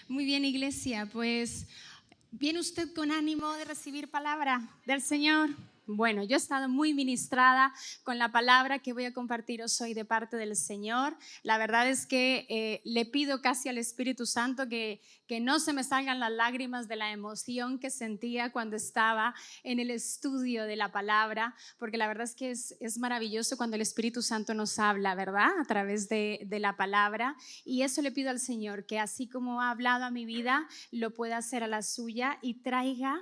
Muy bien, iglesia, pues ¿viene usted con ánimo de recibir palabra del Señor? Bueno, yo he estado muy ministrada con la palabra que voy a compartiros hoy de parte del Señor. La verdad es que le pido casi al Espíritu Santo que no se me salgan las lágrimas de la emoción que sentía cuando estaba en el estudio de la palabra, porque la verdad es que es maravilloso cuando el Espíritu Santo nos habla, ¿verdad? A través de la palabra. Y eso le pido al Señor, que así como ha hablado a mi vida, lo pueda hacer a la suya y traiga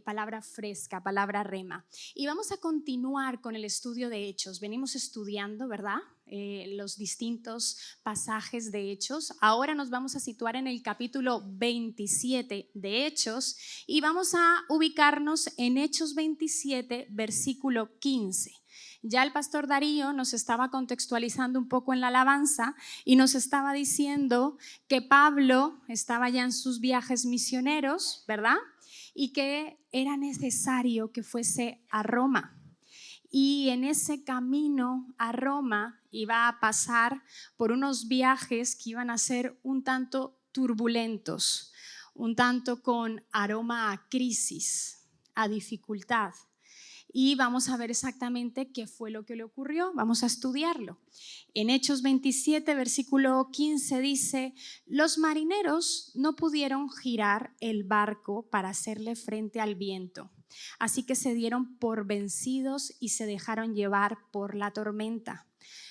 palabra fresca, palabra rema. Y vamos a continuar con el estudio de Hechos. Venimos estudiando, ¿verdad? Los distintos pasajes de Hechos. Ahora nos vamos a situar en el capítulo 27 de Hechos y vamos a ubicarnos en Hechos 27, versículo 15. Ya el pastor Darío nos estaba contextualizando un poco en la alabanza y nos estaba diciendo que Pablo estaba ya en sus viajes misioneros, ¿verdad? Y que era necesario que fuese a Roma. Y en ese camino a Roma iba a pasar por unos viajes que iban a ser un tanto turbulentos, un tanto con aroma a crisis, a dificultad. Y vamos a ver exactamente qué fue lo que le ocurrió. Vamos a estudiarlo. En Hechos 27, versículo 15 dice: los marineros no pudieron girar el barco para hacerle frente al viento, así que se dieron por vencidos y se dejaron llevar por la tormenta.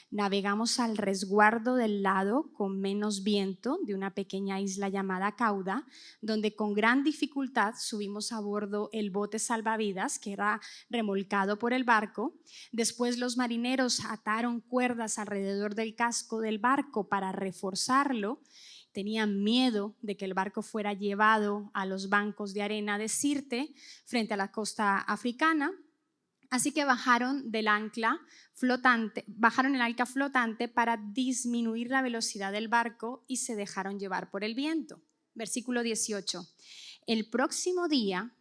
Navegamos al resguardo del lado con menos viento de una pequeña isla llamada Cauda, donde con gran dificultad subimos a bordo el bote salvavidas que era remolcado por el barco. Después los marineros ataron cuerdas alrededor del casco del barco para reforzarlo. Tenían miedo de que el barco fuera llevado a los bancos de arena de Sirte frente a la costa africana. Así que bajaron el ancla flotante para disminuir la velocidad del barco y se dejaron llevar por el viento. Versículo 18. El próximo día,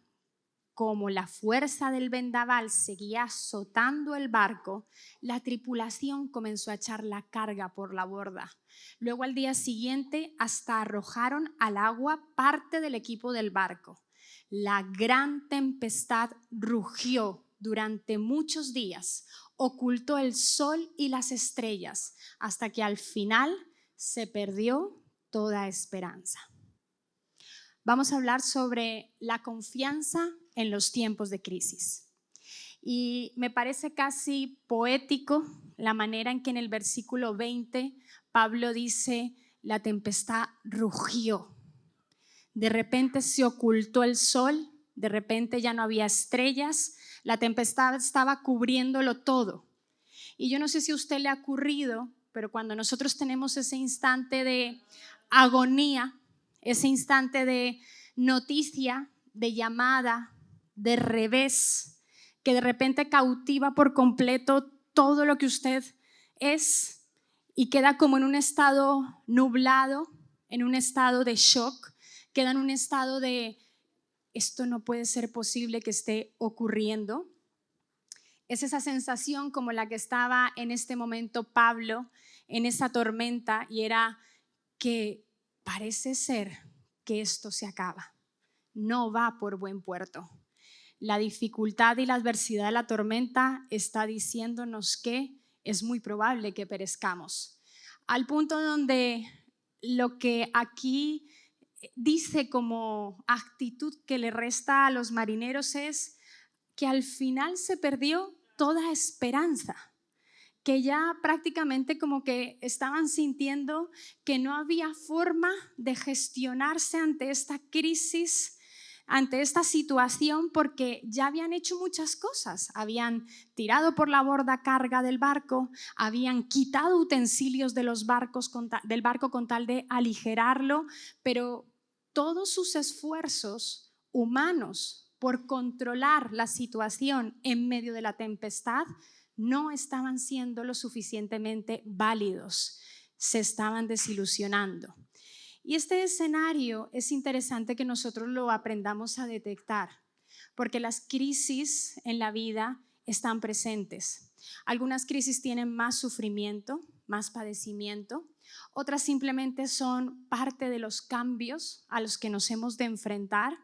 como la fuerza del vendaval seguía azotando el barco, la tripulación comenzó a echar la carga por la borda. Luego al día siguiente hasta arrojaron al agua parte del equipo del barco. La gran tempestad rugió durante muchos días, ocultó el sol y las estrellas, hasta que al final se perdió toda esperanza. Vamos a hablar sobre la confianza en los tiempos de crisis. Y me parece casi poético la manera en que en el versículo 20 Pablo dice: la tempestad rugió. De repente se ocultó el sol, de repente ya no había estrellas, la tempestad estaba cubriéndolo todo. Y yo no sé si a usted le ha ocurrido, pero cuando nosotros tenemos ese instante de agonía, ese instante de noticia, de llamada, de revés, que de repente cautiva por completo todo lo que usted es y queda como en un estado nublado, en un estado de shock, queda en un estado de esto no puede ser posible que esté ocurriendo. Es esa sensación como la que estaba en este momento Pablo en esa tormenta, y era que parece ser que esto se acaba, no va por buen puerto. La dificultad y la adversidad de la tormenta está diciéndonos que es muy probable que perezcamos, al punto donde lo que aquí dice como actitud que le resta a los marineros es que al final se perdió toda esperanza, que ya prácticamente como que estaban sintiendo que no había forma de gestionarse ante esta crisis, ante esta situación, porque ya habían hecho muchas cosas. Habían tirado por la borda carga del barco, habían quitado utensilios de los barcos del barco con tal de aligerarlo, pero todos sus esfuerzos humanos por controlar la situación en medio de la tempestad no estaban siendo lo suficientemente válidos, se estaban desilusionando. Y este escenario es interesante que nosotros lo aprendamos a detectar, porque las crisis en la vida están presentes. Algunas crisis tienen más sufrimiento, más padecimiento. Otras simplemente son parte de los cambios a los que nos hemos de enfrentar,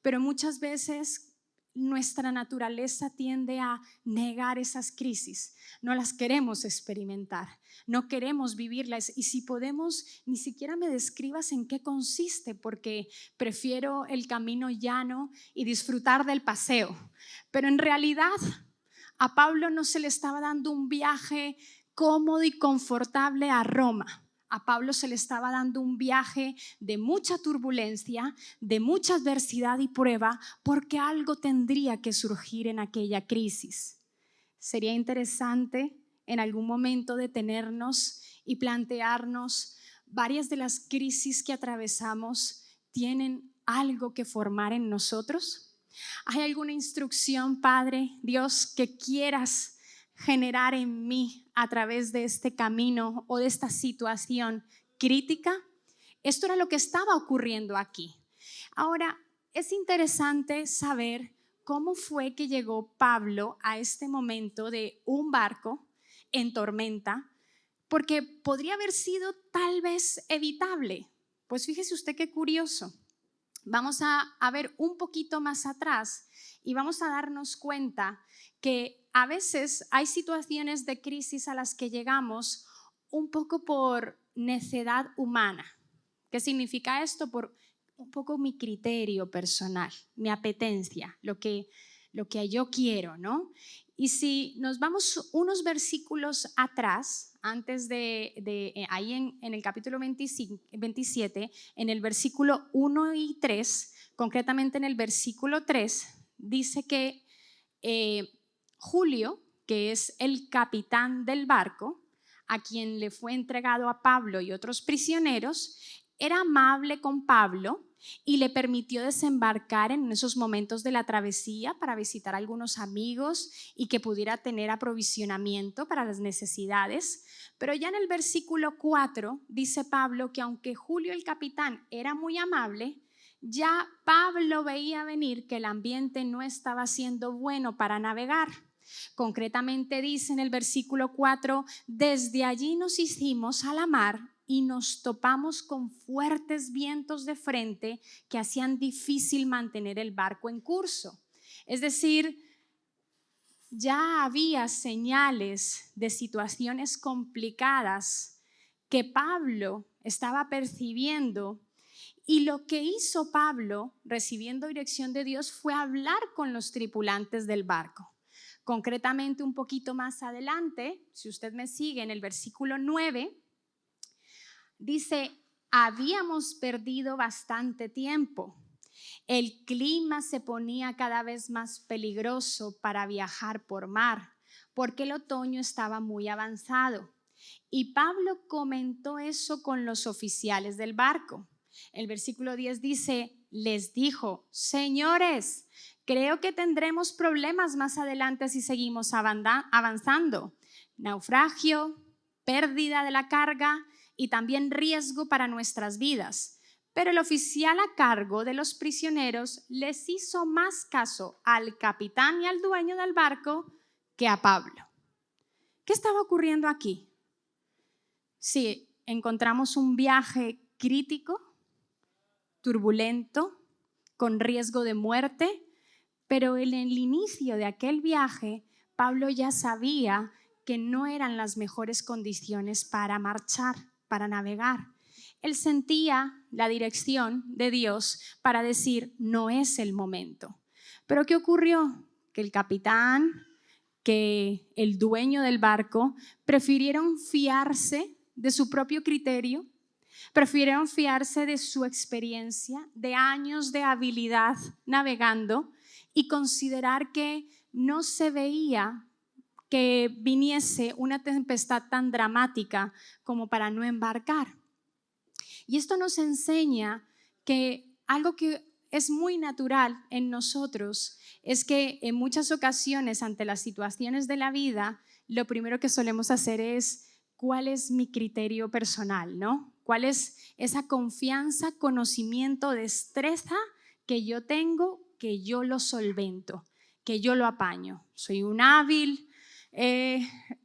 pero muchas veces nuestra naturaleza tiende a negar esas crisis. No las queremos experimentar, no queremos vivirlas, y si podemos, ni siquiera me describas en qué consiste, porque prefiero el camino llano y disfrutar del paseo. Pero en realidad a Pablo no se le estaba dando un viaje cómodo y confortable a Roma. A Pablo se le estaba dando un viaje de mucha turbulencia, de mucha adversidad y prueba, porque algo tendría que surgir en aquella crisis. Sería interesante en algún momento detenernos y plantearnos: varias de las crisis que atravesamos tienen algo que formar en nosotros. ¿Hay alguna instrucción, Padre Dios, que quieras generar en mí a través de este camino o de esta situación crítica? Esto era lo que estaba ocurriendo aquí. Ahora, es interesante saber cómo fue que llegó Pablo a este momento de un barco en tormenta, porque podría haber sido tal vez evitable. Pues fíjese usted qué curioso. Vamos a ver un poquito más atrás y vamos a darnos cuenta que a veces hay situaciones de crisis a las que llegamos un poco por necedad humana. ¿Qué significa esto? Por un poco mi criterio personal, mi apetencia, lo que yo quiero, ¿no? Y si nos vamos unos versículos atrás, antes de ahí en el capítulo 27, en el versículo 1 y 3, concretamente en el versículo 3, dice que Julio, que es el capitán del barco, a quien le fue entregado a Pablo y otros prisioneros, era amable con Pablo y le permitió desembarcar en esos momentos de la travesía para visitar a algunos amigos y que pudiera tener aprovisionamiento para las necesidades. Pero ya en el versículo 4 dice Pablo que aunque Julio el capitán era muy amable, ya Pablo veía venir que el ambiente no estaba siendo bueno para navegar. Concretamente dice en el versículo 4: desde allí nos hicimos a la mar y nos topamos con fuertes vientos de frente que hacían difícil mantener el barco en curso. Es decir, ya había señales de situaciones complicadas que Pablo estaba percibiendo, y lo que hizo Pablo, recibiendo dirección de Dios, fue hablar con los tripulantes del barco. Concretamente, un poquito más adelante, si usted me sigue en el versículo 9, dice: habíamos perdido bastante tiempo. El clima se ponía cada vez más peligroso para viajar por mar, porque el otoño estaba muy avanzado. Y Pablo comentó eso con los oficiales del barco. El versículo 10 dice: les dijo: señores, creo que tendremos problemas más adelante si seguimos avanzando. Naufragio, pérdida de la carga y también riesgo para nuestras vidas. Pero el oficial a cargo de los prisioneros les hizo más caso al capitán y al dueño del barco que a Pablo. ¿Qué estaba ocurriendo aquí? Sí, encontramos un viaje crítico, turbulento, con riesgo de muerte, pero en el inicio de aquel viaje, Pablo ya sabía que no eran las mejores condiciones para marchar, para navegar. Él sentía la dirección de Dios para decir: no es el momento. Pero ¿qué ocurrió? Que el capitán, que el dueño del barco prefirieron fiarse de su propio criterio, prefirieron fiarse de su experiencia, de años de habilidad navegando, y considerar que no se veía que viniese una tempestad tan dramática como para no embarcar. Y esto nos enseña que algo que es muy natural en nosotros es que en muchas ocasiones, ante las situaciones de la vida, lo primero que solemos hacer es: ¿cuál es mi criterio personal, no? ¿Cuál es esa confianza, conocimiento, destreza que yo tengo, que yo lo solvento, que yo lo apaño? Soy un hábil,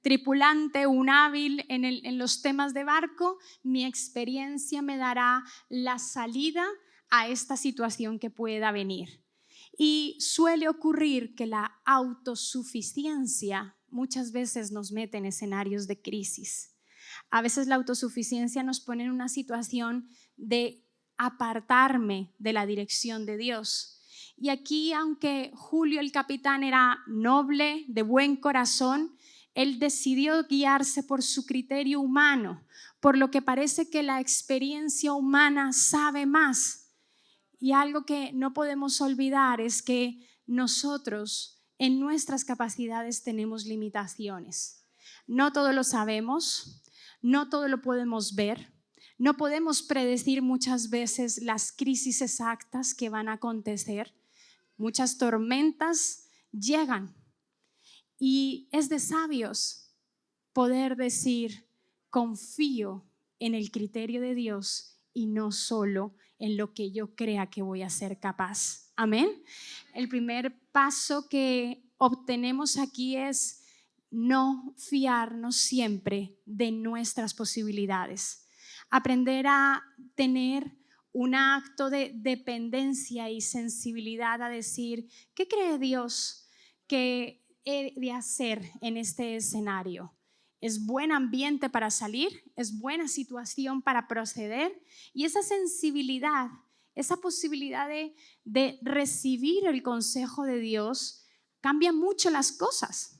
tripulante, un hábil en los temas de barco, mi experiencia me dará la salida a esta situación que pueda venir. Y suele ocurrir que la autosuficiencia muchas veces nos mete en escenarios de crisis. A veces la autosuficiencia nos pone en una situación de apartarme de la dirección de Dios. Y aquí, aunque Julio el capitán era noble, de buen corazón, él decidió guiarse por su criterio humano, por lo que parece que la experiencia humana sabe más. Y algo que no podemos olvidar es que nosotros en nuestras capacidades tenemos limitaciones. No todo lo sabemos, no todo lo podemos ver, no podemos predecir muchas veces las crisis exactas que van a acontecer. Muchas tormentas llegan y es de sabios poder decir, confío en el criterio de Dios y no solo en lo que yo crea que voy a ser capaz. Amén. El primer paso que obtenemos aquí es no fiarnos siempre de nuestras posibilidades. Aprender a tener un acto de dependencia y sensibilidad a decir, ¿qué cree Dios que he de hacer en este escenario? ¿Es buen ambiente para salir? ¿Es buena situación para proceder? Y esa sensibilidad, esa posibilidad de recibir el consejo de Dios cambia mucho las cosas.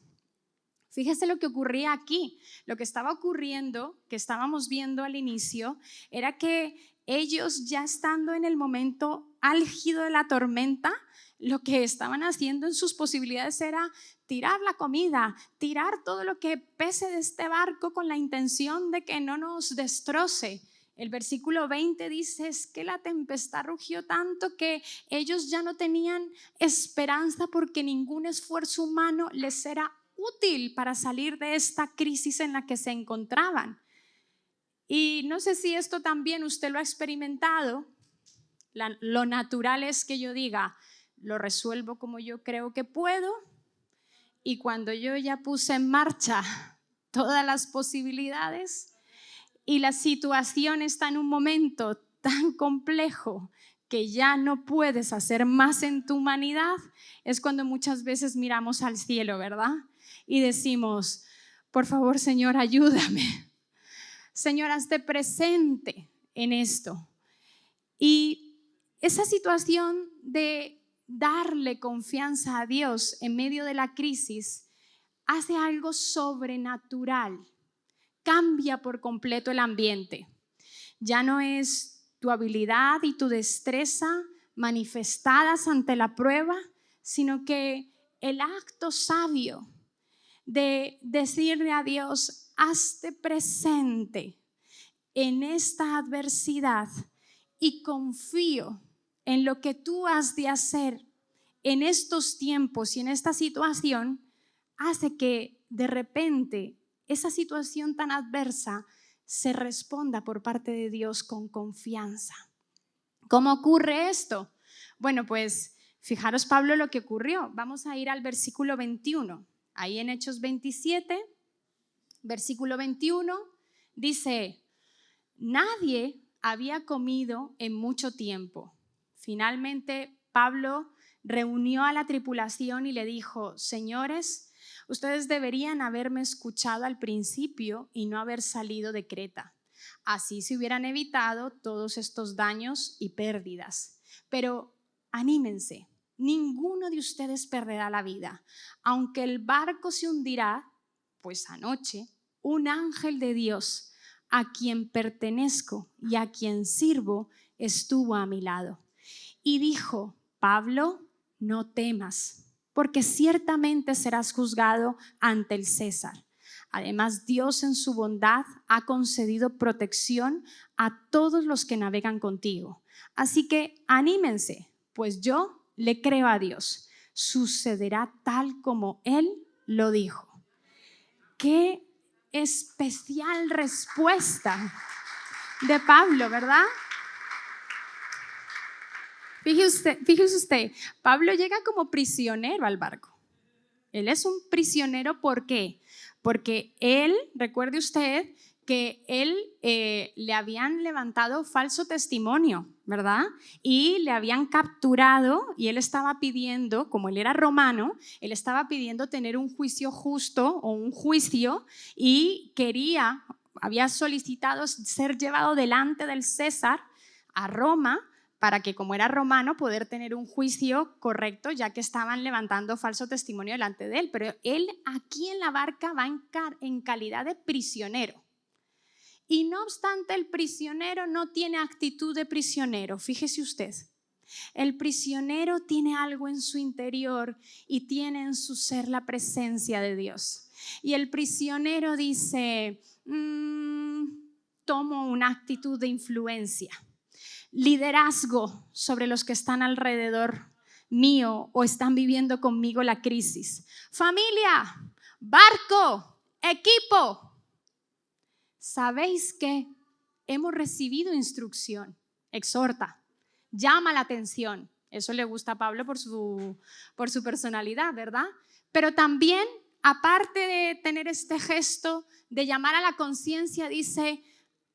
Fíjese lo que ocurría aquí. Lo que estaba ocurriendo, que estábamos viendo al inicio, era que ellos, ya estando en el momento álgido de la tormenta, lo que estaban haciendo en sus posibilidades era tirar la comida, tirar todo lo que pese de este barco con la intención de que no nos destroce. El versículo 20 dice, es que la tempestad rugió tanto que ellos ya no tenían esperanza porque ningún esfuerzo humano les era útil para salir de esta crisis en la que se encontraban. Y no sé si esto también usted lo ha experimentado. Lo natural es que yo diga, lo resuelvo como yo creo que puedo, y cuando yo ya puse en marcha todas las posibilidades y la situación está en un momento tan complejo que ya no puedes hacer más en tu humanidad, es cuando muchas veces miramos al cielo, ¿verdad? Y decimos, por favor, Señor, ayúdame. Señor, hazte presente en esto. Y esa situación de darle confianza a Dios en medio de la crisis hace algo sobrenatural. Cambia por completo el ambiente. Ya no es tu habilidad y tu destreza manifestadas ante la prueba, sino que el acto sabio de decirle a Dios, hazte presente en esta adversidad y confío en lo que tú has de hacer en estos tiempos y en esta situación, hace que de repente esa situación tan adversa se responda por parte de Dios con confianza. ¿Cómo ocurre esto? Bueno, pues fijaros, Pablo, lo que ocurrió. Vamos a ir al versículo 21. Ahí en Hechos 27, versículo 21, dice, nadie había comido en mucho tiempo. Finalmente, Pablo reunió a la tripulación y le dijo, señores, ustedes deberían haberme escuchado al principio y no haber salido de Creta. Así se hubieran evitado todos estos daños y pérdidas. Pero anímense. Ninguno de ustedes perderá la vida. Aunque el barco se hundirá, pues anoche un ángel de Dios a quien pertenezco y a quien sirvo estuvo a mi lado. Y dijo, Pablo, no temas, porque ciertamente serás juzgado ante el César. Además, Dios en su bondad ha concedido protección a todos los que navegan contigo. Así que anímense, pues yo le creo a Dios. Sucederá tal como Él lo dijo. Qué especial respuesta de Pablo, ¿verdad? Fíjese usted, Pablo llega como prisionero al barco. Él es un prisionero, ¿por qué? Porque él, recuerde usted, que él le habían levantado falso testimonio, ¿verdad? Y le habían capturado y él estaba pidiendo, como él era romano, él estaba pidiendo tener un juicio justo o un juicio y había solicitado ser llevado delante del César a Roma para que, como era romano, poder tener un juicio correcto, ya que estaban levantando falso testimonio delante de él. Pero él aquí en la barca va en calidad de prisionero. Y no obstante, el prisionero no tiene actitud de prisionero. Fíjese usted, el prisionero tiene algo en su interior y tiene en su ser la presencia de Dios. Y el prisionero dice, tomo una actitud de influencia, liderazgo sobre los que están alrededor mío o están viviendo conmigo la crisis. Familia, barco, equipo. ¿Sabéis que hemos recibido instrucción? Exhorta, llama la atención. Eso le gusta a Pablo por su personalidad, ¿verdad? Pero también, aparte de tener este gesto de llamar a la conciencia, dice,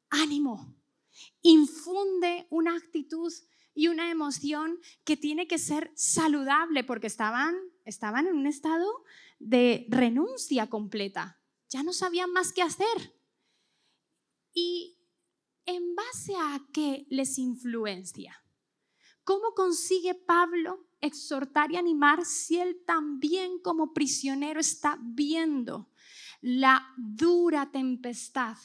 ánimo, infunde una actitud y una emoción que tiene que ser saludable, porque estaban en un estado de renuncia completa. Ya no sabían más qué hacer. ¿Y en base a qué les influencia? ¿Cómo consigue Pablo exhortar y animar si él también como prisionero está viendo la dura tempestad,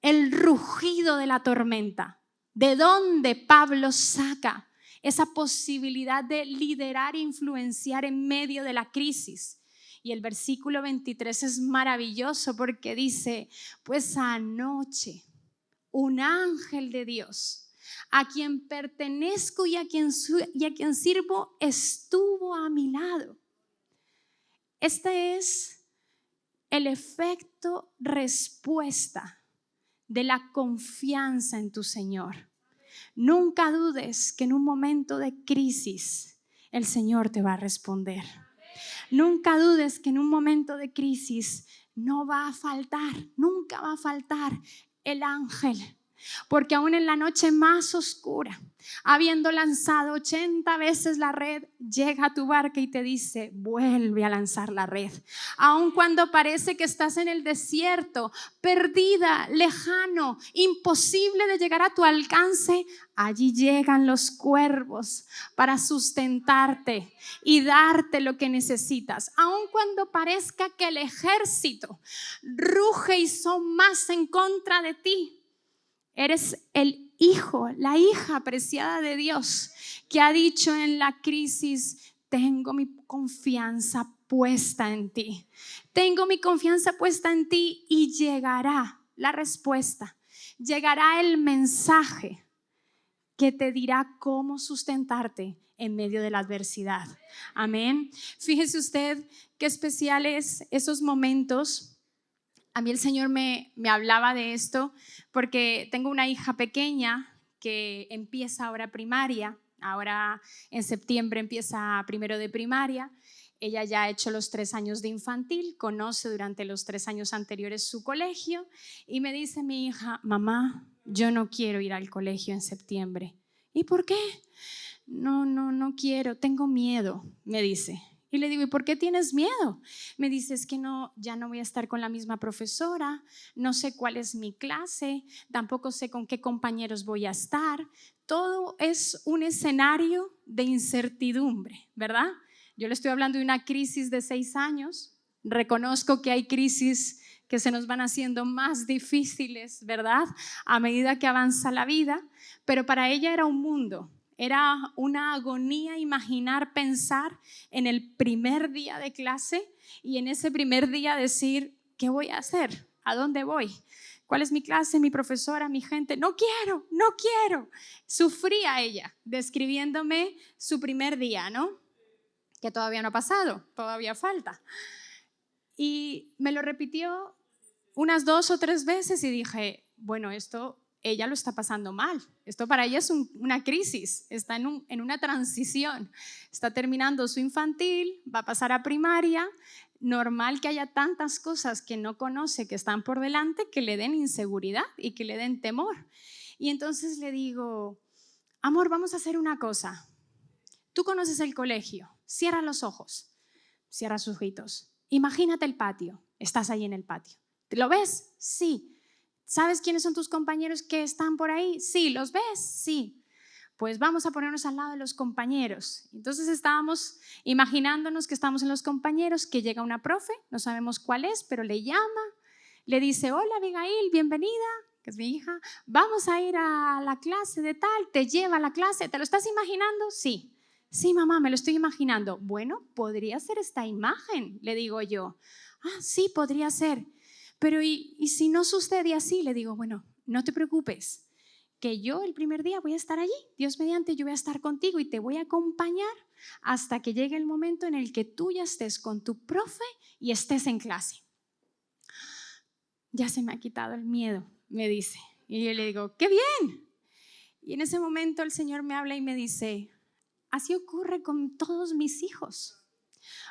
el rugido de la tormenta? ¿De dónde Pablo saca esa posibilidad de liderar e influenciar en medio de la crisis? Y el versículo 23 es maravilloso porque dice, pues anoche un ángel de Dios, a quien pertenezco y a quien sirvo, estuvo a mi lado. Este es el efecto respuesta de la confianza en tu Señor. Nunca dudes que en un momento de crisis el Señor te va a responder. Nunca dudes que en un momento de crisis no va a faltar, nunca va a faltar el ángel. Porque aún en la noche más oscura, habiendo lanzado 80 veces la red, llega a tu barca y te dice, vuelve a lanzar la red. Aun cuando parece que estás en el desierto, perdida, lejano, imposible de llegar a tu alcance, allí llegan los cuervos para sustentarte y darte lo que necesitas. Aun cuando parezca que el ejército ruge y son más en contra de ti, eres el hijo, la hija preciada de Dios que ha dicho en la crisis, tengo mi confianza puesta en ti. Tengo mi confianza puesta en ti y llegará la respuesta, llegará el mensaje que te dirá cómo sustentarte en medio de la adversidad. Amén. Fíjese usted qué especiales esos momentos. A mí el Señor me hablaba de esto porque tengo una hija pequeña que empieza ahora primaria, ahora en septiembre empieza primero de primaria. Ella ya ha hecho los 3 años de infantil, conoce durante los 3 años anteriores su colegio y me dice mi hija, mamá, yo no quiero ir al colegio en septiembre. ¿Y por qué? No quiero, tengo miedo, me dice. Y le digo, ¿y por qué tienes miedo? Me dice, es que ya no voy a estar con la misma profesora, no sé cuál es mi clase, tampoco sé con qué compañeros voy a estar. Todo es un escenario de incertidumbre, ¿verdad? Yo le estoy hablando de una crisis de 6 años. Reconozco que hay crisis que se nos van haciendo más difíciles, ¿verdad? A medida que avanza la vida, pero para ella era un mundo. Era una agonía imaginar, pensar en el primer día de clase y en ese primer día decir, ¿qué voy a hacer? ¿A dónde voy? ¿Cuál es mi clase, mi profesora, mi gente? No quiero. Sufría ella describiéndome su primer día, ¿no? Que todavía no ha pasado, todavía falta. Y me lo repitió unas 2 o 3 veces y dije, bueno, ella lo está pasando mal. Esto para ella es una crisis, está en una transición. Está terminando su infantil, va a pasar a primaria, normal que haya tantas cosas que no conoce que están por delante que le den inseguridad y que le den temor. Y entonces le digo, amor, vamos a hacer una cosa. Tú conoces el colegio, cierra los ojos, cierra sus ojitos. Imagínate el patio, estás ahí en el patio. ¿Lo ves? Sí. ¿Sabes quiénes son tus compañeros que están por ahí? Sí. ¿Los ves? Sí. Pues vamos a ponernos al lado de los compañeros. Entonces estábamos imaginándonos que estamos en los compañeros, que llega una profe, no sabemos cuál es, pero le llama, le dice, hola Abigail, bienvenida, que es mi hija, vamos a ir a la clase de tal, te lleva a la clase, ¿te lo estás imaginando? Sí. Sí, mamá, me lo estoy imaginando. Bueno, podría ser esta imagen, le digo yo. Ah, sí, podría ser. Pero ¿y si no sucede así? Le digo, bueno, no te preocupes, que yo el primer día voy a estar allí, Dios mediante, yo voy a estar contigo y te voy a acompañar hasta que llegue el momento en el que tú ya estés con tu profe y estés en clase. Ya se me ha quitado el miedo, me dice. Y yo le digo, ¡qué bien! Y en ese momento el Señor me habla y me dice, así ocurre con todos mis hijos,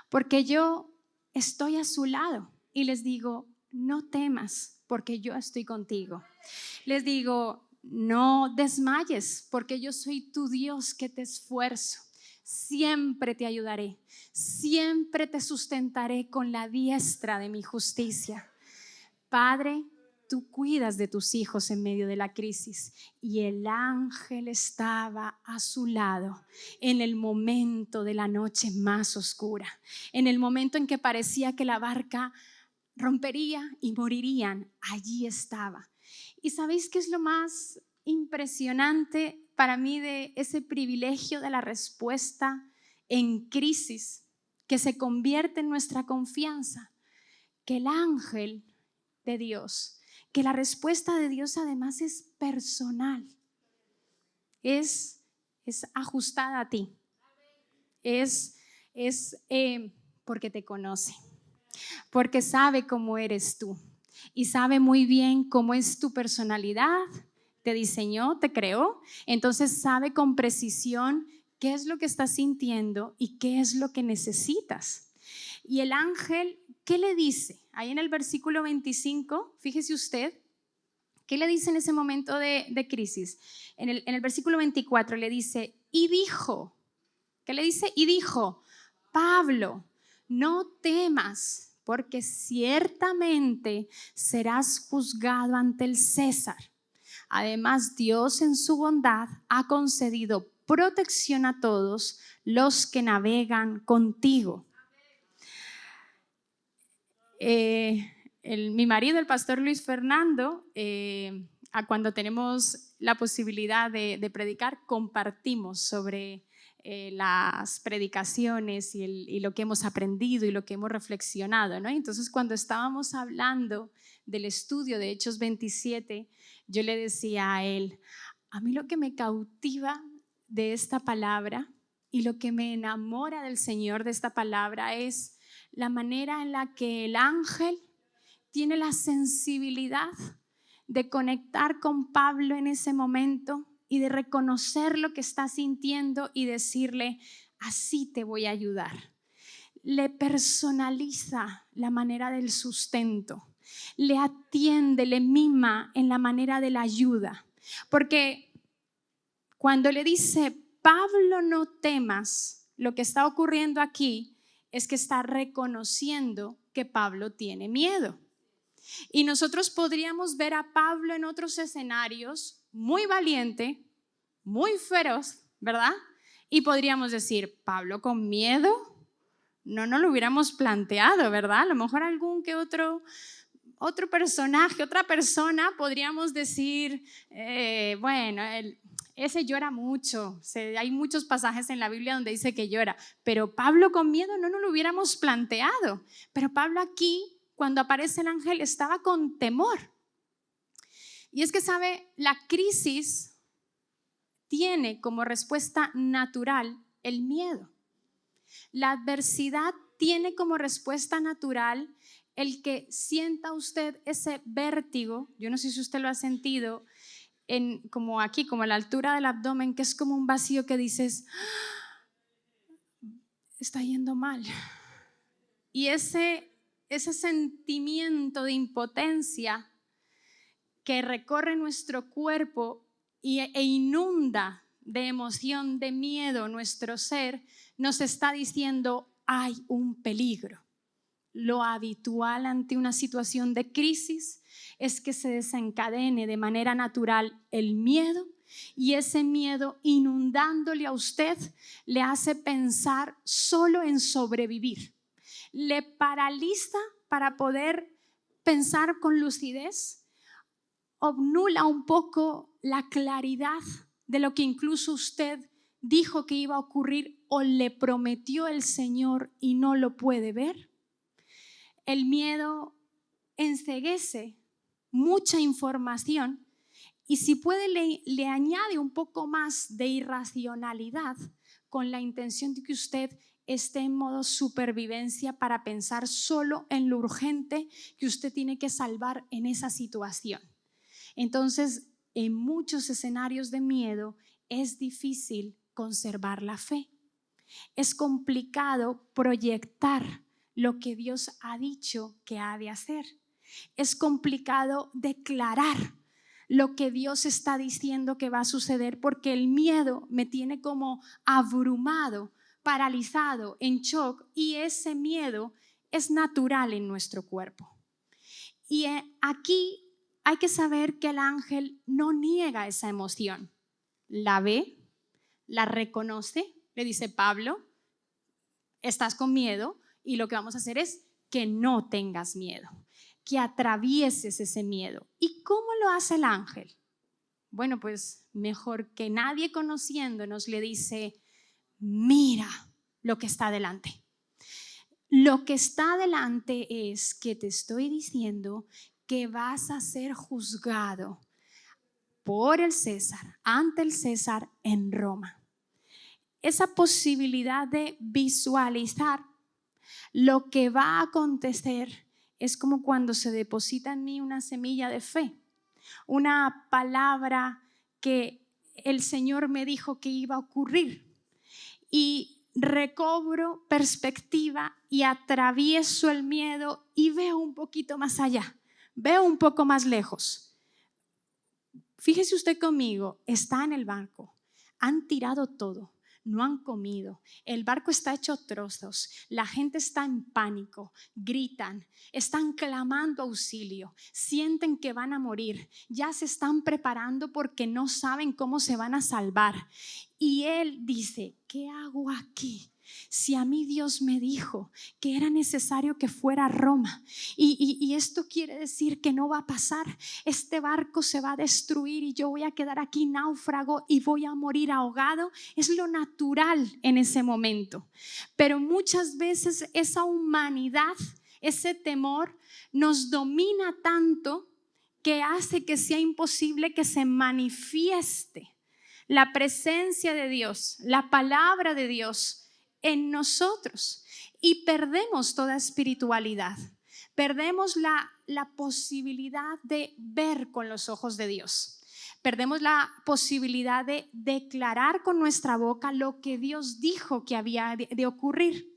porque yo estoy a su lado y les digo, no temas, porque yo estoy contigo. Les digo, no desmayes, porque yo soy tu Dios que te esfuerzo. Siempre te ayudaré, siempre te sustentaré con la diestra de mi justicia. Padre, tú cuidas de tus hijos en medio de la crisis. Y el ángel estaba a su lado en el momento de la noche más oscura, en el momento en que parecía que la barca rompería y morirían. Allí estaba. ¿Y sabéis qué es lo más impresionante para mí de ese privilegio de la respuesta en crisis que se convierte en nuestra confianza? Que el ángel de Dios, que la respuesta de Dios además es personal, es ajustada a ti, es porque te conoce, porque sabe cómo eres tú y sabe muy bien cómo es tu personalidad, te diseñó, te creó, entonces sabe con precisión qué es lo que estás sintiendo y qué es lo que necesitas. Y el ángel, ¿qué le dice? Ahí en el versículo 25, fíjese usted, ¿qué le dice en ese momento de crisis? En el versículo 24 le dice, y dijo, ¿qué le dice? Y dijo, Pablo, no temas, porque ciertamente serás juzgado ante el César. Además, Dios en su bondad ha concedido protección a todos los que navegan contigo. Mi marido, el pastor Luis Fernando, cuando tenemos la posibilidad de predicar, compartimos sobre las predicaciones y lo que hemos aprendido y lo que hemos reflexionado, ¿no? Entonces, cuando estábamos hablando del estudio de Hechos 27, yo le decía a él, a mí lo que me cautiva de esta palabra y lo que me enamora del Señor de esta palabra es la manera en la que el ángel tiene la sensibilidad de conectar con Pablo en ese momento y de reconocer lo que está sintiendo y decirle, así te voy a ayudar. Le personaliza la manera del sustento, le atiende, le mima en la manera de la ayuda. Porque cuando le dice, Pablo, no temas, lo que está ocurriendo aquí es que está reconociendo que Pablo tiene miedo. Y nosotros podríamos ver a Pablo en otros escenarios muy valiente, muy feroz, ¿verdad? Y podríamos decir, Pablo con miedo, no lo hubiéramos planteado, ¿verdad? A lo mejor algún que otro personaje, otra persona, podríamos decir, bueno, ese llora mucho. Hay muchos pasajes en la Biblia donde dice que llora, pero Pablo con miedo no nos lo hubiéramos planteado. Pero Pablo aquí, cuando aparece el ángel, estaba con temor. Y es que, ¿sabe? La crisis tiene como respuesta natural el miedo. La adversidad tiene como respuesta natural el que sienta usted ese vértigo. Yo no sé si usted lo ha sentido, como aquí, como a la altura del abdomen, que es como un vacío que dices, está yendo mal. y ese sentimiento de impotencia que recorre nuestro cuerpo e inunda de emoción, de miedo nuestro ser, nos está diciendo hay un peligro. Lo habitual ante una situación de crisis es que se desencadene de manera natural el miedo, y ese miedo, inundándole a usted, le hace pensar solo en sobrevivir. Le paraliza para poder pensar con lucidez, obnula un poco la claridad de lo que incluso usted dijo que iba a ocurrir o le prometió el Señor y no lo puede ver. El miedo enceguece mucha información y si puede le añade un poco más de irracionalidad con la intención de que usted esté en modo supervivencia para pensar solo en lo urgente que usted tiene que salvar en esa situación. Entonces, en muchos escenarios de miedo es difícil conservar la fe. Es complicado proyectar lo que Dios ha dicho que ha de hacer. Es complicado declarar lo que Dios está diciendo que va a suceder porque el miedo me tiene como abrumado, paralizado, en shock, y ese miedo es natural en nuestro cuerpo. Y aquí hay que saber que el ángel no niega esa emoción. La ve, la reconoce, le dice: Pablo, estás con miedo y lo que vamos a hacer es que no tengas miedo, que atravieses ese miedo. ¿Y cómo lo hace el ángel? Bueno, pues mejor que nadie conociéndonos le dice: mira lo que está delante. Lo que está delante es que te estoy diciendo que vas a ser juzgado por el César, ante el César en Roma. Esa posibilidad de visualizar lo que va a acontecer es como cuando se deposita en mí una semilla de fe, una palabra que el Señor me dijo que iba a ocurrir, y recobro perspectiva y atravieso el miedo y veo un poquito más allá, veo un poco más lejos. Fíjese usted conmigo, está en el barco, han tirado todo, no han comido, el barco está hecho trozos, la gente está en pánico, gritan, están clamando auxilio, sienten que van a morir, ya se están preparando porque no saben cómo se van a salvar. Y él dice: ¿qué hago aquí? Si a mí Dios me dijo que era necesario que fuera a Roma, y esto quiere decir que no va a pasar, este barco se va a destruir y yo voy a quedar aquí náufrago y voy a morir ahogado. Es lo natural en ese momento, pero muchas veces esa humanidad, ese temor nos domina tanto que hace que sea imposible que se manifieste la presencia de Dios, la palabra de Dios en nosotros, y perdemos toda espiritualidad, perdemos la posibilidad de ver con los ojos de Dios, perdemos la posibilidad de declarar con nuestra boca lo que Dios dijo que había de ocurrir.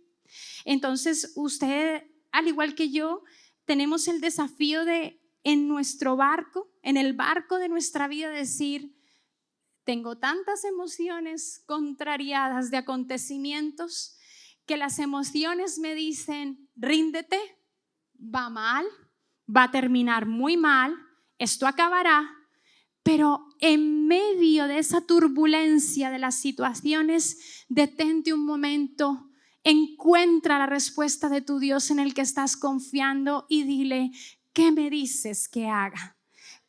Entonces usted, al igual que yo, tenemos el desafío de en nuestro barco, en el barco de nuestra vida, decir: tengo tantas emociones contrariadas de acontecimientos que las emociones me dicen: ríndete, va mal, va a terminar muy mal, esto acabará. Pero en medio de esa turbulencia de las situaciones, detente un momento, encuentra la respuesta de tu Dios en el que estás confiando y dile: ¿qué me dices que haga?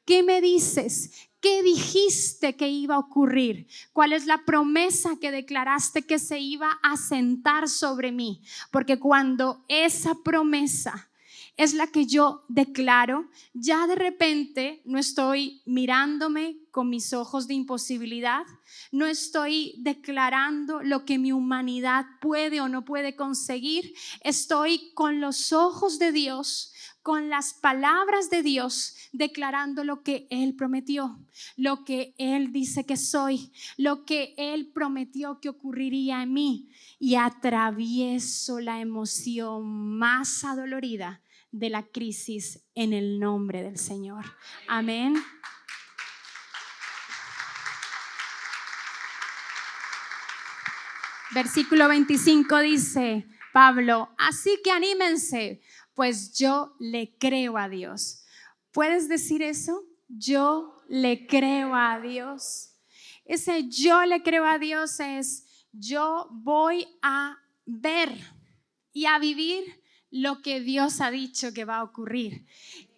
¿Qué me dices? ¿Qué dijiste que iba a ocurrir? ¿Cuál es la promesa que declaraste que se iba a asentar sobre mí? Porque cuando esa promesa es la que yo declaro, ya de repente no estoy mirándome con mis ojos de imposibilidad, no estoy declarando lo que mi humanidad puede o no puede conseguir, estoy con los ojos de Dios, con las palabras de Dios, declarando lo que Él prometió, lo que Él dice que soy, lo que Él prometió que ocurriría en mí, y atravieso la emoción más adolorida de la crisis en el nombre del Señor. Amén. Versículo 25 dice Pablo: así que anímense, pues yo le creo a Dios. ¿Puedes decir eso? Yo le creo a Dios. Ese yo le creo a Dios es: yo voy a ver y a vivir lo que Dios ha dicho que va a ocurrir.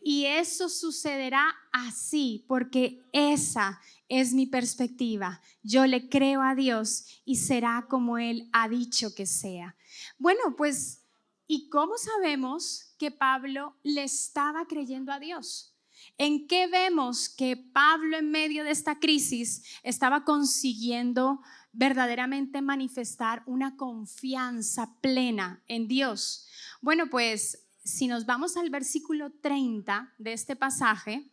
Y eso sucederá así, porque esa es mi perspectiva. Yo le creo a Dios y será como Él ha dicho que sea. Bueno, pues, ¿y cómo sabemos que Pablo le estaba creyendo a Dios? ¿En qué vemos que Pablo, en medio de esta crisis, estaba consiguiendo verdaderamente manifestar una confianza plena en Dios? Bueno, pues si nos vamos al versículo 30 de este pasaje,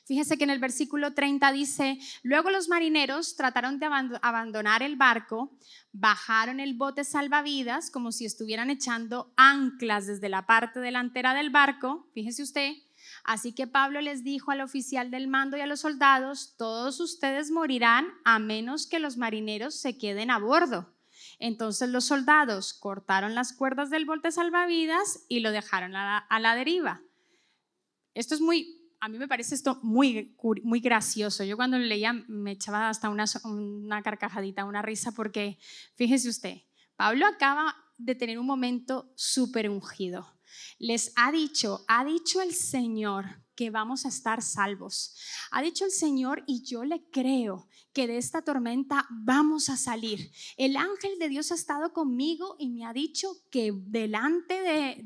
fíjese que en el versículo 30 dice: luego los marineros trataron de abandonar el barco, bajaron el bote salvavidas como si estuvieran echando anclas desde la parte delantera del barco, fíjese usted. Así que Pablo les dijo al oficial del mando y a los soldados: todos ustedes morirán a menos que los marineros se queden a bordo. Entonces los soldados cortaron las cuerdas del bote salvavidas y lo dejaron a la deriva. Esto es a mí me parece esto muy gracioso. Yo cuando lo leía me echaba hasta una carcajadita, una risa, porque fíjese usted, Pablo acaba de tener un momento súper ungido. Les ha dicho el Señor que vamos a estar salvos. Ha dicho el Señor, y yo le creo, que de esta tormenta vamos a salir. El ángel de Dios ha estado conmigo y me ha dicho que delante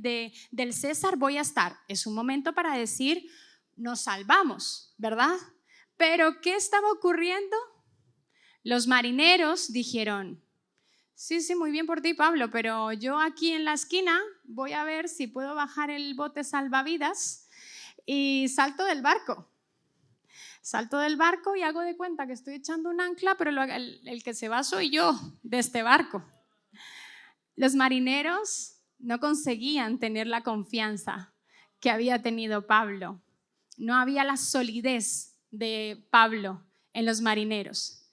del César voy a estar. Es un momento para decir: nos salvamos, ¿verdad? Pero ¿qué estaba ocurriendo? Los marineros dijeron: sí, muy bien por ti, Pablo, pero yo aquí en la esquina voy a ver si puedo bajar el bote salvavidas y salto del barco. Salto del barco y hago de cuenta que estoy echando un ancla, pero el que se va soy yo de este barco. Los marineros no conseguían tener la confianza que había tenido Pablo. No había la solidez de Pablo en los marineros.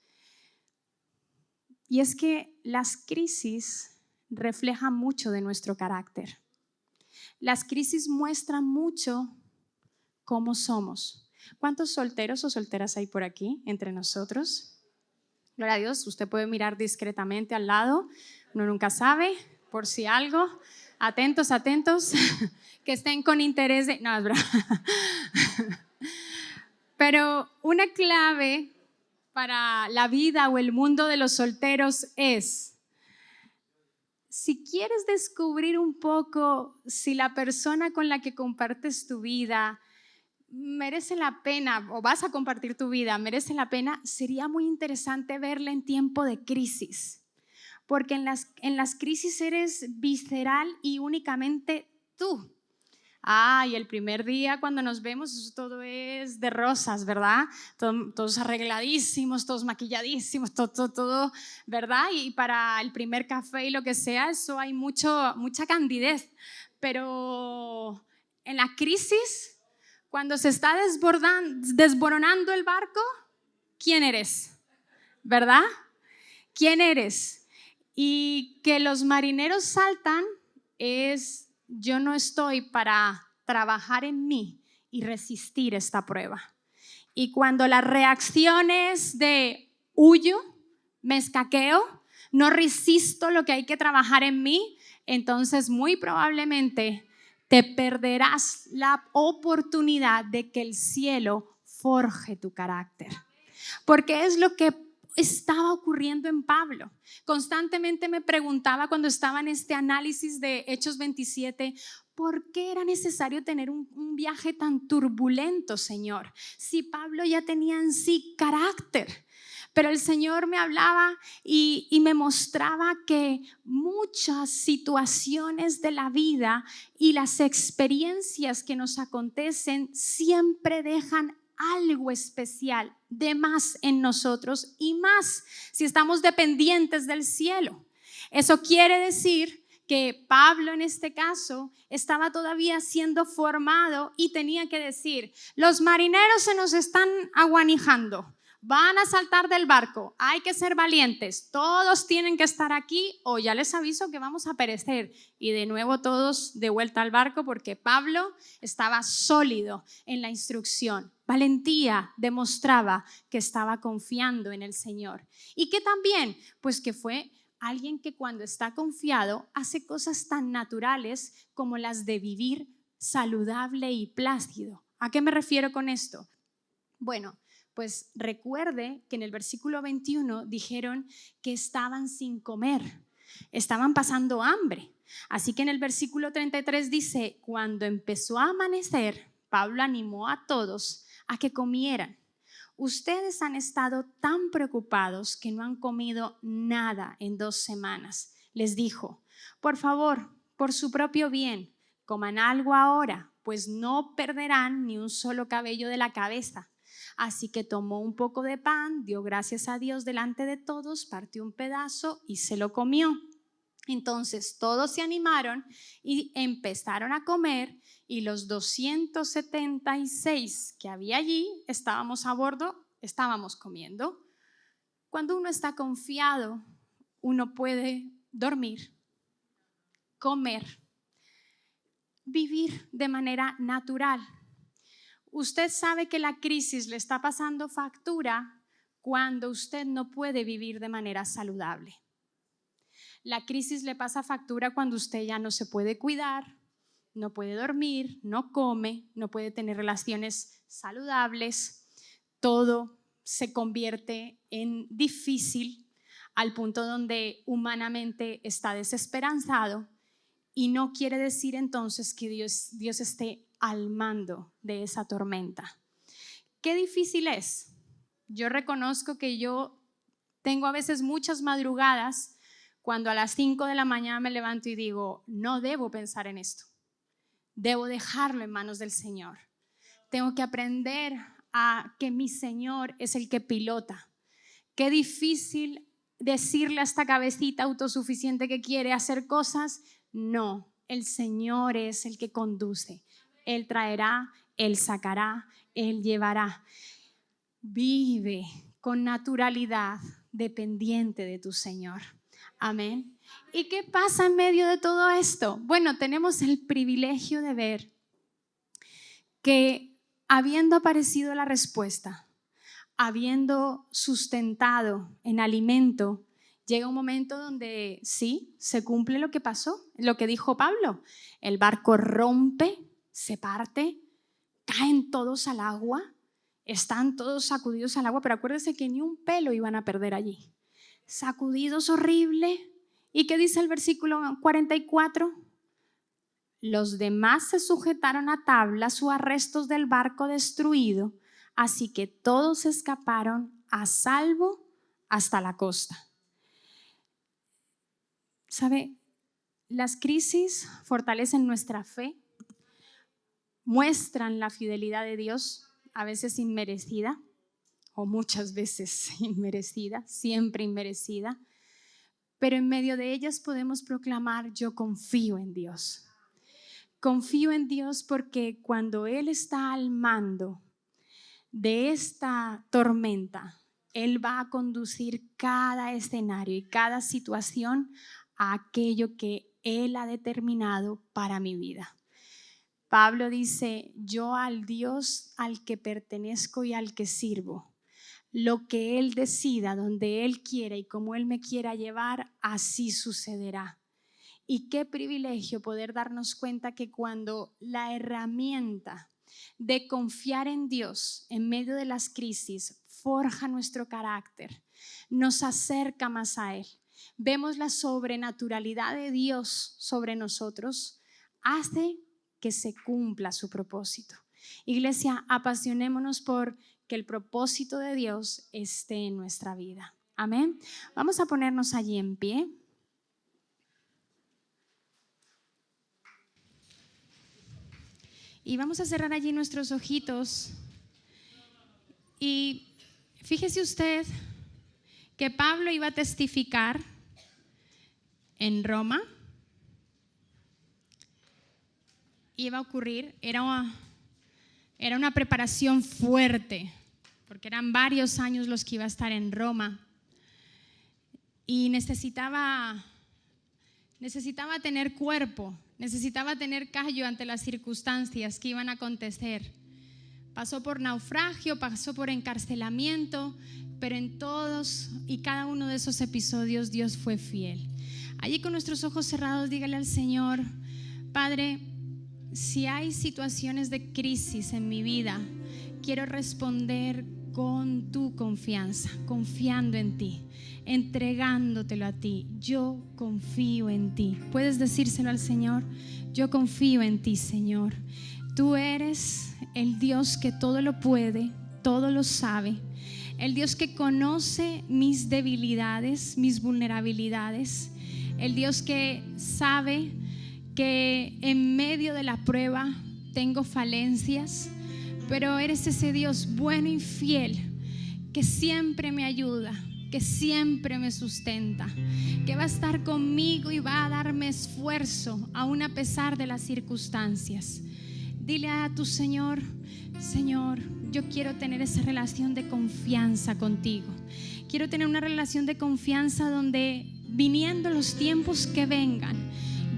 Y es que las crisis reflejan mucho de nuestro carácter. Las crisis muestran mucho cómo somos. ¿Cuántos solteros o solteras hay por aquí entre nosotros? Gloria a Dios, usted puede mirar discretamente al lado, uno nunca sabe, por si algo. Atentos, que estén con interés de... No, es broma. Pero una clave para la vida o el mundo de los solteros es: si quieres descubrir un poco si la persona con la que compartes tu vida merece la pena, o vas a compartir tu vida, merece la pena, sería muy interesante verla en tiempo de crisis, porque en las crisis eres visceral y únicamente tú. Y el primer día cuando nos vemos todo es de rosas, ¿verdad? Todos arregladísimos, todos maquilladísimos, todo, ¿verdad? Y para el primer café y lo que sea, eso hay mucha candidez. Pero en la crisis, cuando se está desboronando el barco, ¿quién eres? ¿Verdad? ¿Quién eres? Y que los marineros saltan es: yo no estoy para trabajar en mí y resistir esta prueba. Y cuando la reacción es de huyo, me escaqueo, no resisto lo que hay que trabajar en mí, entonces muy probablemente te perderás la oportunidad de que el cielo forje tu carácter. Porque es lo que estaba ocurriendo en Pablo. Constantemente me preguntaba cuando estaba en este análisis de Hechos 27, ¿por qué era necesario tener un viaje tan turbulento, Señor? Si Pablo ya tenía en sí carácter. Pero el Señor me hablaba y me mostraba que muchas situaciones de la vida y las experiencias que nos acontecen siempre dejan algo especial de más en nosotros y más si estamos dependientes del cielo. Eso quiere decir que Pablo en este caso estaba todavía siendo formado y tenía que decir, los marineros se nos están aguanijando, van a saltar del barco, hay que ser valientes, todos tienen que estar aquí o ya les aviso que vamos a perecer. Y de nuevo todos de vuelta al barco porque Pablo estaba sólido en la instrucción. Valentía demostraba que estaba confiando en el Señor. Y que también, pues que fue alguien que cuando está confiado hace cosas tan naturales como las de vivir saludable y plácido. ¿A qué me refiero con esto? Bueno, pues recuerde que en el versículo 21 dijeron que estaban sin comer, estaban pasando hambre. Así que en el versículo 33 dice, cuando empezó a amanecer, Pablo animó a todos a que comieran. Ustedes han estado tan preocupados que no han comido nada en 2 semanas. Les dijo, por favor, por su propio bien, coman algo ahora, pues no perderán ni un solo cabello de la cabeza. Así que tomó un poco de pan, dio gracias a Dios delante de todos, partió un pedazo y se lo comió. Entonces todos se animaron y empezaron a comer y los 276 que había allí, estábamos a bordo, estábamos comiendo. Cuando uno está confiado, uno puede dormir, comer, vivir de manera natural. Usted sabe que la crisis le está pasando factura cuando usted no puede vivir de manera saludable. La crisis le pasa factura cuando usted ya no se puede cuidar, no puede dormir, no come, no puede tener relaciones saludables. Todo se convierte en difícil al punto donde humanamente está desesperanzado y no quiere decir entonces que Dios esté al mando de esa tormenta. Qué difícil es. Yo reconozco que yo tengo a veces muchas madrugadas cuando a las 5 de la mañana me levanto y digo, no debo pensar en esto, debo dejarlo en manos del Señor. Tengo que aprender a que mi Señor es el que pilota. Qué difícil decirle a esta cabecita autosuficiente que quiere hacer cosas. No, el Señor es el que conduce. Él traerá, Él sacará, Él llevará. Vive con naturalidad dependiente de tu Señor. Amén. ¿Y qué pasa en medio de todo esto? Bueno, tenemos el privilegio de ver que habiendo aparecido la respuesta, habiendo sustentado en alimento, llega un momento donde sí, se cumple lo que pasó, lo que dijo Pablo. El barco rompe, se parte, caen todos al agua, están todos sacudidos al agua, pero acuérdense que ni un pelo iban a perder allí. Sacudidos horrible. ¿Y qué dice el versículo 44? Los demás se sujetaron a tablas o a restos del barco destruido, así que todos escaparon a salvo hasta la costa. ¿Sabe? Las crisis fortalecen nuestra fe, muestran la fidelidad de Dios, a veces inmerecida, o muchas veces inmerecida, siempre inmerecida, pero en medio de ellas podemos proclamar: yo confío en Dios. Confío en Dios porque cuando Él está al mando de esta tormenta, Él va a conducir cada escenario y cada situación a aquello que Él ha determinado para mi vida. Pablo dice: yo al Dios al que pertenezco y al que sirvo, lo que Él decida, donde Él quiera y como Él me quiera llevar, así sucederá. Y qué privilegio poder darnos cuenta que cuando la herramienta de confiar en Dios en medio de las crisis forja nuestro carácter, nos acerca más a Él. Vemos la sobrenaturalidad de Dios sobre nosotros, hace que se cumpla su propósito. Iglesia, apasionémonos por que el propósito de Dios esté en nuestra vida. Amén. Vamos a ponernos allí en pie. Y vamos a cerrar allí nuestros ojitos. Y fíjese usted que Pablo iba a testificar en Roma. Iba a ocurrir, era una preparación fuerte, porque eran varios años los que iba a estar en Roma. Y necesitaba tener cuerpo, necesitaba tener callo ante las circunstancias que iban a acontecer. Pasó por naufragio, pasó por encarcelamiento, pero en todos y cada uno de esos episodios Dios fue fiel. Allí con nuestros ojos cerrados, dígale al Señor: Padre, si hay situaciones de crisis en mi vida, quiero responder con tu confianza, confiando en ti, entregándotelo a ti. Yo confío en ti. ¿Puedes decírselo al Señor? Yo confío en ti, Señor. Tú eres el Dios que todo lo puede, todo lo sabe. El Dios que conoce mis debilidades, mis vulnerabilidades. El Dios que sabe que en medio de la prueba tengo falencias, pero eres ese Dios bueno y fiel que siempre me ayuda, que siempre me sustenta, que va a estar conmigo y va a darme esfuerzo aún a pesar de las circunstancias. Dile a tu Señor: Señor, yo quiero tener esa relación de confianza contigo. Quiero tener una relación de confianza donde, viniendo los tiempos que vengan,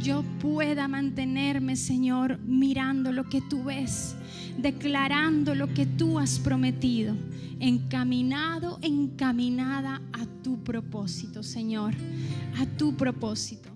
yo pueda mantenerme, Señor, mirando lo que tú ves, declarando lo que tú has prometido, encaminada a tu propósito, Señor, a tu propósito.